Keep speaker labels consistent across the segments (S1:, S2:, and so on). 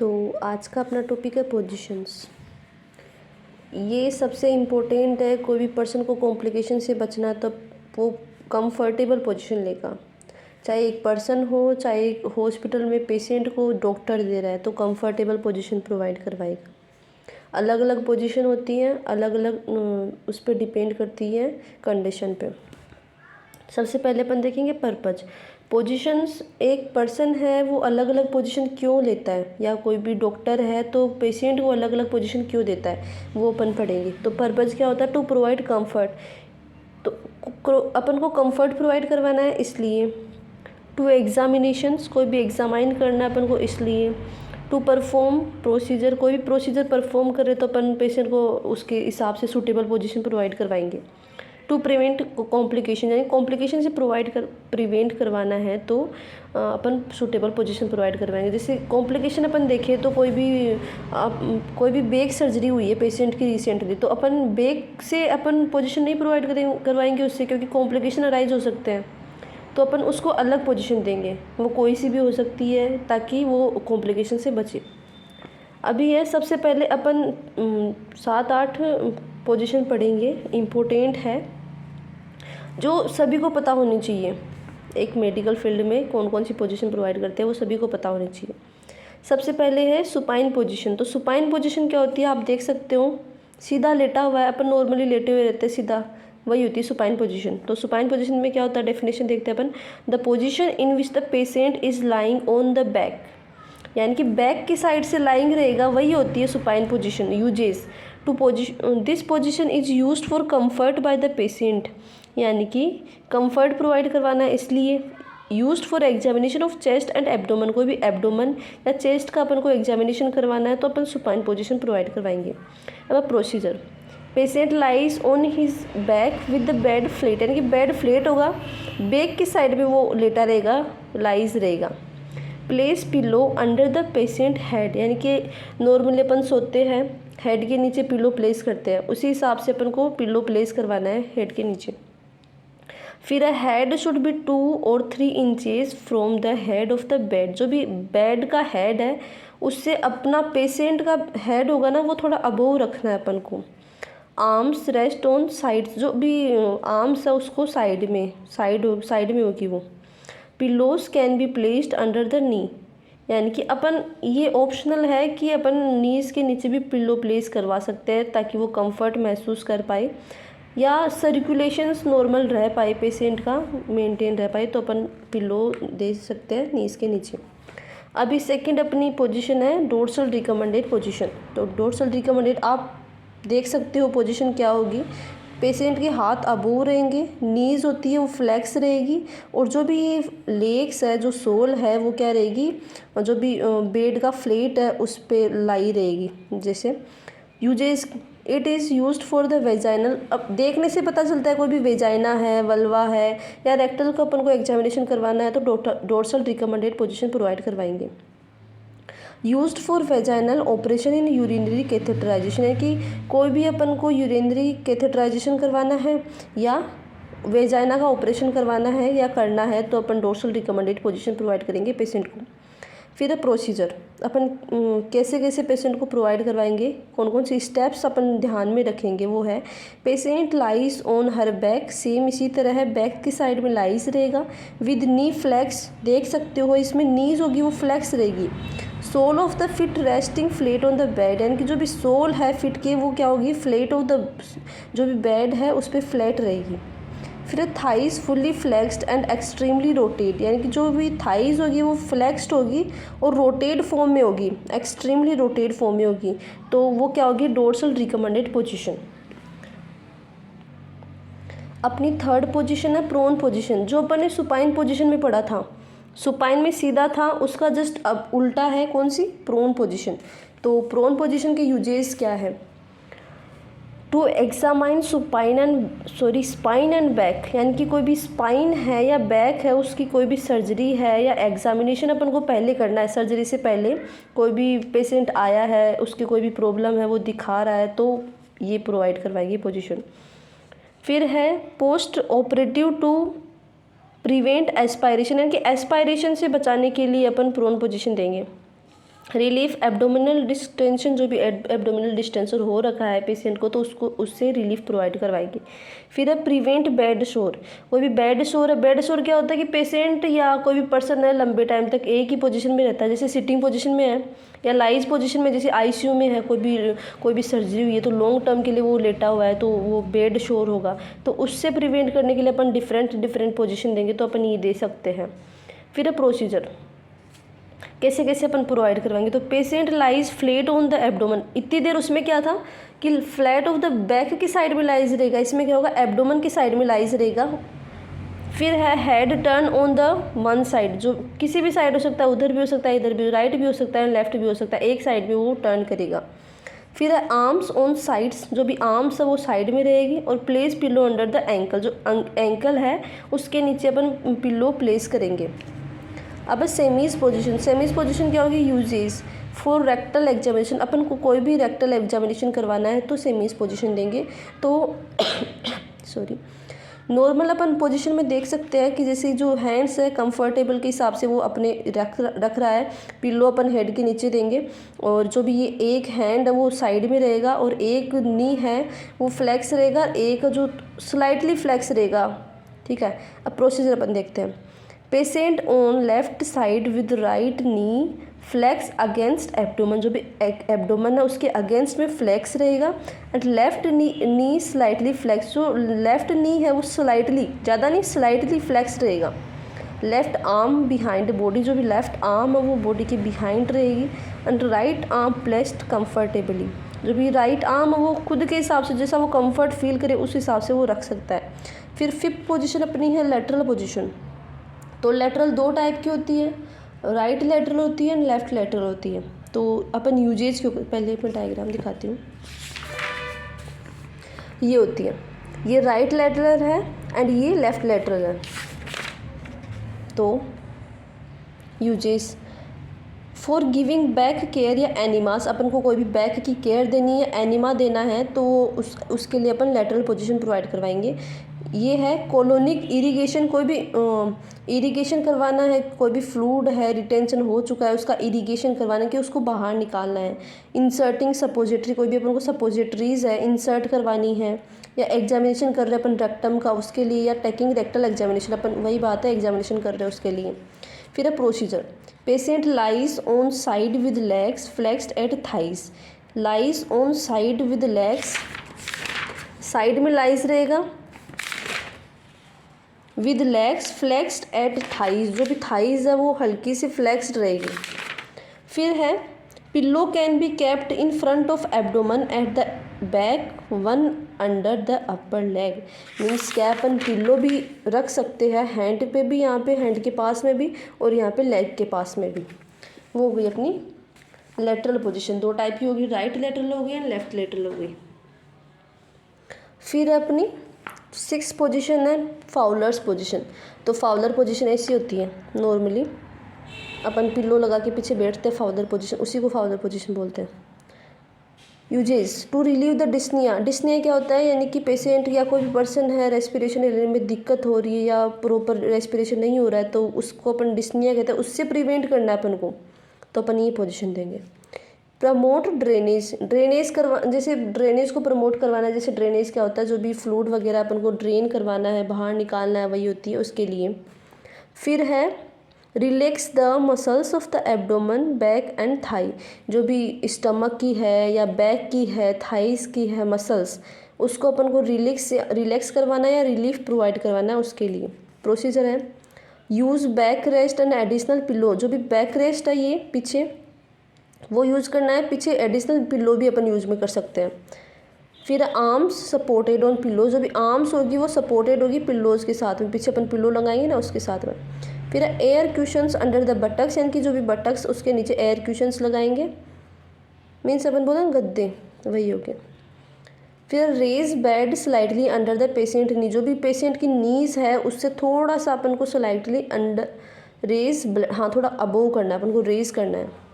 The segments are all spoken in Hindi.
S1: तो आज का अपना टॉपिक है पोजीशंस। ये सबसे इम्पोर्टेंट है। कोई भी पर्सन को कॉम्प्लिकेशन से बचना है तो वो कंफर्टेबल पोजीशन लेगा। चाहे एक पर्सन हो, चाहे एक हॉस्पिटल में पेशेंट को डॉक्टर दे रहा है तो कंफर्टेबल पोजीशन प्रोवाइड करवाएगा। अलग अलग पोजीशन होती हैं, अलग अलग उस पर डिपेंड करती है कंडीशन पे। सबसे पहले अपन देखेंगे पर्पज। पोजीशंस, एक पर्सन है वो अलग अलग पोजीशन क्यों लेता है, या कोई भी डॉक्टर है तो पेशेंट को अलग अलग पोजीशन क्यों देता है, वो अपन पढ़ेंगे। तो पर्पज क्या होता है? To provide comfort. तो अपन को कंफर्ट प्रोवाइड करवाना है इसलिए। टू एग्जामिनेशंस, कोई भी एग्जामाइन करना है अपन को इसलिए। टू परफॉर्म प्रोसीजर, कोई भी प्रोसीजर परफॉर्म करे तो अपन पेशेंट को उसके हिसाब से सूटेबल पोजीशन प्रोवाइड करवाएंगे। टू प्रिवेंट कॉम्प्लिकेशन, यानी कॉम्प्लिकेशन से प्रिवेंट करवाना है तो अपन सूटेबल पोजीशन प्रोवाइड करवाएंगे। जैसे कॉम्प्लिकेशन अपन देखें तो कोई भी बैक सर्जरी हुई है पेशेंट की रिसेंटली, तो अपन बैक से अपन पोजीशन नहीं प्रोवाइड करवाएंगे उससे, क्योंकि कॉम्प्लिकेशन अराइज हो सकते हैं। तो अपन उसको अलग पोजीशन देंगे, वो कोई सी भी हो सकती है, ताकि वो कॉम्प्लिकेशन से बचे। अभी है सबसे पहले अपन 7-8 पोजीशन पढ़ेंगे, इम्पोर्टेंट है, जो सभी को पता होनी चाहिए। एक मेडिकल फील्ड में कौन कौन सी पोजीशन प्रोवाइड करते हैं वो सभी को पता होनी चाहिए। सबसे पहले है सुपाइन पोजीशन। तो सुपाइन पोजीशन क्या होती है? आप देख सकते हो सीधा लेटा हुआ है, अपन नॉर्मली लेटे हुए रहते हैं सीधा, वही होती है सुपाइन पोजीशन। तो सुपाइन पोजीशन में क्या होता है? डेफिनेशन देखते हैं अपन। The position in which the patient is lying on the back, यानी कि बैक की साइड से लाइंग रहेगा, वही होती है supine position. Uses to position, this position is used for comfort by the patient, यानी कि कंफर्ट प्रोवाइड करवाना है इसलिए। Used for examination of chest and abdomen, कोई भी एब्डोमन या चेस्ट का अपन को एग्जामिनेशन करवाना है तो अपन सुपाइन पोजीशन प्रोवाइड करवाएंगे। अब procedure, patient lies on his back with the bed flat, यानी कि बेड फ्लेट होगा, बैक की साइड में वो लेटा रहेगा, लाइज रहेगा। Place pillow under the patient head, यानी कि नॉर्मली अपन सोते हैं हेड के नीचे पिलो प्लेस करते हैं, उसी हिसाब से अपन को पिलो प्लेस करवाना है हेड के नीचे। फिर हेड शुड बी 2 और 3 inches from the head of the bed, जो भी बेड का हेड है उससे अपना पेशेंट का हेड होगा ना वो थोड़ा अबोव रखना है अपन को। आर्म्स रेस्ट ऑन साइड्स, जो भी आर्म्स है उसको साइड में होगी वो। Pillows can be placed under the knee, यानी कि अपन ये ऑप्शनल है कि अपन नीज के नीचे भी पिलो प्लेस करवा सकते हैं ताकि वो कंफर्ट महसूस कर पाए, या सर्कुलेशंस नॉर्मल रह पाए, पेशेंट का मेंटेन रह पाए, तो अपन पिलो दे सकते हैं नीज के नीचे। अभी सेकंड अपनी पोजीशन है डोर्सल रिकमेंडेड पोजीशन। तो डोर्सल रिकमेंडेड आप देख सकते हो पोजीशन क्या होगी। पेशेंट के हाथ अबोव रहेंगे, नीज होती है वो फ्लैक्स रहेगी, और जो भी लेग्स है, जो सोल है वो क्या रहेगी, जो भी बेड का फ्लेट है उस पर लाई रहेगी। जैसे uses, it is used for the vaginal. अब देखने से पता चलता है कोई भी वेजाइना है, वल्वा है या रेक्टल का अपन को एग्जामिनेशन करवाना है तो डोर्सल रिकमेंडेड पोजीशन प्रोवाइड करवाएंगे। Used for vaginal operation in urinary catheterization, है कि कोई भी अपन को यूरिनरी कैथेटराइजेशन करवाना है या वेजाइना का ऑपरेशन करवाना है या करना है तो अपन डोर्सल रिकमेंडेड पोजीशन प्रोवाइड करेंगे पेशेंट को। फिर प्रोसीजर, अपन कैसे कैसे पेशेंट को प्रोवाइड करवाएंगे, कौन कौन सी स्टेप्स अपन ध्यान में रखेंगे, वो है patient lies on her back, same इसी तरह है, बैक की साइड में लाइज रहेगा, विद नी फ्लैक्स, देख सकते हो इसमें नीज होगी वो फ्लैक्स रहेगी। Sole of the feet resting flat on the bed, यानी कि जो भी सोल है फिट के वो क्या होगी, फ्लेट ऑफ द, जो भी बेड है उस पर फ्लैट रहेगी। फिर thighs fully flexed and extremely rotate, यानी कि जो भी थाइज होगी वो फ्लेक्स्ड होगी और रोटेट फॉर्म में होगी, एक्सट्रीमली रोटेट फॉर्म में होगी, तो वो क्या होगी, डोर्सल रिकमेंडेड पोजीशन। अपनी थर्ड पोजीशन है प्रोन पोजीशन, जो अपन ने सुपाइन पोजीशन में पढ़ा था, सुपाइन में सीधा था, उसका जस्ट अब उल्टा है, कौन सी, प्रोन पोजीशन। तो प्रोन पोजीशन के यूजेस क्या है? To examine spine and back, यानी कि कोई भी स्पाइन है या बैक है उसकी कोई भी सर्जरी है या एग्जामिनेशन अपन को पहले करना है, सर्जरी से पहले कोई भी पेशेंट आया है उसकी कोई भी प्रॉब्लम है वो दिखा रहा है तो ये प्रोवाइड करवाएगी पोजीशन। फिर है post operative to prevent aspiration, यानी कि एस्पायरेशन से बचाने के लिए अपन प्रोन पोजीशन देंगे। रिलीफ एब्डोमिनल डिस्टेंशन, जो भी एब्डोमिनल डिस्टेंशन हो रखा है पेशेंट को तो उसको उससे रिलीफ प्रोवाइड करवाएगी। फिर है प्रिवेंट बेड शोर। कोई भी बेड शोर है, बेड शोर क्या होता है कि पेशेंट या कोई भी पर्सन है लंबे टाइम तक एक ही पोजीशन में रहता है, जैसे सिटिंग पोजीशन में है या लाइज पोजीशन में, जैसे आईसीयू में है, कोई भी सर्जरी हुई है तो लॉन्ग टर्म के लिए वो लेटा हुआ है तो वो बेड शोर होगा। तो उससे प्रिवेंट करने के लिए अपन डिफरेंट पोजीशन देंगे, तो अपन ये दे सकते हैं। फिर है प्रोसीजर, कैसे कैसे अपन प्रोवाइड करवाएंगे। तो patient lies flat on the abdomen, इतनी देर उसमें क्या था कि फ्लैट ऑफ द बैक की साइड में लाइज रहेगा, इसमें क्या होगा एब्डोमन की साइड में लाइज रहेगा। फिर है head turn on the one side, जो किसी भी साइड हो सकता है, उधर भी हो सकता है, इधर भी, राइट भी हो सकता है, लेफ्ट भी हो सकता है, एक साइड में वो टर्न करेगा। फिर है आर्म्स ऑन साइड्स, जो भी आर्म्स है वो साइड में रहेगी। और place pillow under the ankle, जो एंकल है उसके नीचे अपन पिलो प्लेस करेंगे। अब सेमीज पोजीशन, सेमीज पोजीशन क्या होगी, यूजेस फॉर रेक्टल एग्जामिनेशन, अपन को कोई भी रेक्टल एग्जामिनेशन करवाना है तो सेमीज पोजीशन देंगे। तो सॉरी, नॉर्मल अपन पोजीशन में देख सकते हैं कि जैसे जो हैंड्स है कंफर्टेबल के हिसाब से वो अपने रख रहा है, पिल्लो अपन हेड के नीचे देंगे। और जो भी ये एक हैंड है वो साइड में रहेगा और एक नी है वो फ्लेक्स रहेगा, एक जो स्लाइटली फ्लेक्स रहेगा। ठीक है, अब प्रोसीजर अपन देखते हैं। Patient on left side with right knee flex against abdomen, जो भी एब्डोमन है उसके अगेंस्ट में फ्लेक्स रहेगा। And left knee slightly flex, जो लेफ्ट नी है वो स्लाइटली, ज़्यादा नहीं, स्लाइटली फ्लेक्स रहेगा। लेफ्ट आर्म बिहाइंड बॉडी, जो भी लेफ्ट आर्म है वो बॉडी के बिहाइंड रहेगी। And right arm placed comfortably, जो भी राइट आर्म है वो खुद के हिसाब से जैसा वो कंफर्ट फील करे उस हिसाब से वो रख सकता है। फिर फिफ्थ पोजीशन अपनी है लेटरल पोजीशन। तो लेटरल दो टाइप की होती है, राइट लेटरल होती है एंड लेफ्ट लेटरल होती है। तो अपन यूजेज क्यों, पहले मैं डायग्राम दिखाती हूँ। ये होती है, ये राइट लेटरल है एंड ये लेफ्ट लेटरल है। तो uses for giving back care या एनिमास, अपन को कोई भी बैक की केयर देनी है, एनिमा देना है तो उसके लिए अपन लेटरल पोजीशन प्रोवाइड करवाएंगे। ये है कोलोनिक इरिगेशन, कोई भी इरिगेशन करवाना है, कोई भी फ्लूइड है रिटेंशन हो चुका है उसका इरिगेशन करवाना है कि उसको बाहर निकालना है। इंसर्टिंग सपोजिटरी, कोई भी अपन को सपोजिटरीज है इंसर्ट करवानी है, या एग्जामिनेशन कर रहे हैं अपन रेक्टम का उसके लिए, या टेकिंग रेक्टल एग्जामिनेशन, अपन वही बात है एग्जामिनेशन कर रहे हैं उसके लिए। फिर है procedure, patient lies on side with legs flexed at thighs, lies on side with legs, side में लाइज रहेगा, with legs flexed at thighs, जो भी थाइज है वो हल्की सी फ्लेक्स्ड रहेगी। फिर है pillow can be kept in front of abdomen at the back, one under the upper leg, means क्या अपन पिल्लो भी रख सकते हैं हैंड पे भी, यहाँ पे हैंड के पास में भी और यहाँ पे लेग के पास में भी। वो हो गई अपनी लेटरल पोजीशन, दो टाइप की होगी, राइट लेटरल हो गई एंड लेफ्ट लेटरल हो गई। फिर अपनी सिक्स पोजीशन है फाउलर्स पोजीशन। तो फाउलर पोजीशन ऐसी होती है, नॉर्मली अपन पिल्लो लगा के पीछे बैठते हैं, फाउलर पोजीशन, उसी को फाउलर पोजीशन बोलते हैं। Uses to relieve the dyspnoea, dyspnoea क्या होता है, यानी कि पेशेंट या कोई भी पर्सन है रेस्पिरेशन लेने में दिक्कत हो रही है या प्रॉपर रेस्पिरेशन नहीं हो रहा है तो उसको अपन डिस्निया कहते हैं, उससे प्रिवेंट करना है अपन को, तो अपन ये पोजीशन देंगे। प्रमोट ड्रेनेज, ड्रेनेज करवा, जैसे ड्रेनेज को प्रमोट करवाना है, जैसे ड्रेनेज क्या होता है, जो भी फ्लूइड वगैरह अपन को ड्रेन करवाना है, बाहर निकालना है, वही होती है उसके लिए। फिर है relax the muscles of the abdomen back and thigh, जो भी स्टमक की है या बैक की है, थाइस की है मसल्स, उसको अपन को रिलैक्स करवाना है या रिलीफ प्रोवाइड करवाना है उसके लिए। प्रोसीजर है use back rest and additional pillow, जो भी बैक रेस्ट है ये पीछे वो यूज़ करना है, पीछे एडिशनल पिलो भी अपन यूज में कर सकते हैं। फिर आर्म्स सपोर्टेड ऑन पिलो, जो भी आर्म्स होगी वो सपोर्टेड होगी पिल्लोज के साथ में, पीछे अपन पिल्लो लगाएंगे ना उसके साथ में। फिर एयर क्यूशंस अंडर द बटक्स, यानी कि जो भी बटक्स उसके नीचे एयर क्यूशंस लगाएंगे, मीन्स अपन बोला गद्दे, वही हो गया। फिर raise bed slightly under the patient knee, जो भी पेशेंट की नीज है उससे थोड़ा सा अपन को स्लाइटली अंडर रेज, हाँ थोड़ा अबोव करना है, अपन को रेज करना है।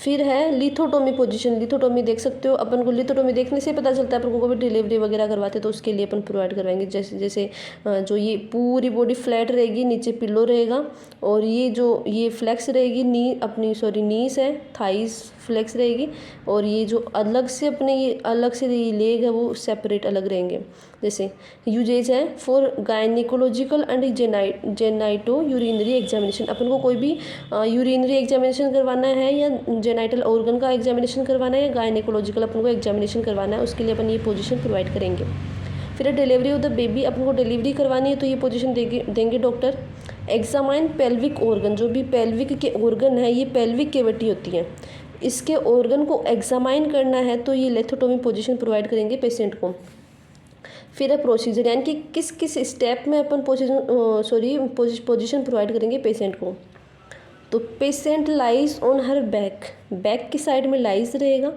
S1: फिर है लिथोटोमी पोजीशन। लिथोटोमी देख सकते हो, अपन को लिथोटोमी देखने से पता चलता है अपन को भी डिलीवरी वगैरह करवाते तो उसके लिए अपन प्रोवाइड करवाएंगे। जैसे जैसे जो ये पूरी बॉडी फ्लैट रहेगी, नीचे पिल्लो रहेगा, और ये जो ये फ्लेक्स रहेगी नीस है, थाइस फ्लेक्स रहेगी, और ये जो अलग से ये लेग है वो सेपरेट अलग रहेंगे। जैसे यूजेज है for gynaecological and genitourinary examination. अपन को कोई भी यूरिनरी एग्जामिनेशन करवाना है या जेनाइटल ऑर्गन का एग्जामिनेशन करवाना है या गायनिकोलॉजिकल अपन को एग्जामिनेशन करवाना है, उसके लिए अपन ये पोजीशन प्रोवाइड करेंगे। फिर डिलीवरी ऑफ द बेबी, अपन को डिलीवरी करवानी है तो ये पोजीशन देंगे डॉक्टर। एग्जामाइन पेल्विक ऑर्गन, जो भी पेल्विक के ऑर्गन है, ये पेल्विक कैविटी होती है, इसके ऑर्गन को एग्जामाइन करना है तो ये लेथोटोमी पोजीशन प्रोवाइड करेंगे पेशेंट को। फिर है प्रोसीजर, यानी कि किस किस स्टेप में अपन पोजीशन प्रोवाइड करेंगे पेशेंट को। तो patient lies on her back की साइड में लाइज रहेगा,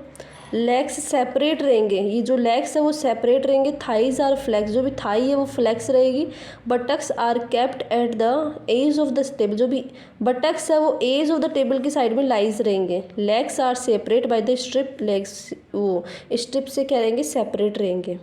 S1: लेग्स सेपरेट रहेंगे, ये जो लेग्स है वो सेपरेट रहेंगे, थाइज आर फ्लेक्स, जो भी थाई है वो फ्लेक्स रहेगी, buttocks are kept at the edge of the table, जो भी बटक्स है वो एज ऑफ द टेबल की साइड में लाइज रहेंगे, legs are separate by the strip, legs वो स्ट्रिप से क्या रहेंगे, सेपरेट रहेंगे।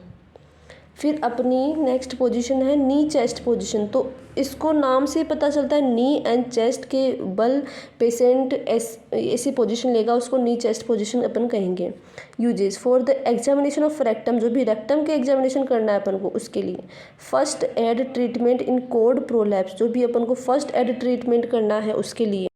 S1: फिर अपनी नेक्स्ट पोजीशन है नी चेस्ट पोजीशन। तो इसको नाम से पता चलता है नी एंड चेस्ट के बल पेशेंट ऐसी पोजीशन लेगा, उसको नी चेस्ट पोजीशन अपन कहेंगे। Uses for the examination of rectum, जो भी रेक्टम के एग्जामिनेशन करना है अपन को उसके लिए। फर्स्ट एड ट्रीटमेंट इन कोड प्रोलैप्स, जो भी अपन को फर्स्ट एड ट्रीटमेंट करना है उसके लिए।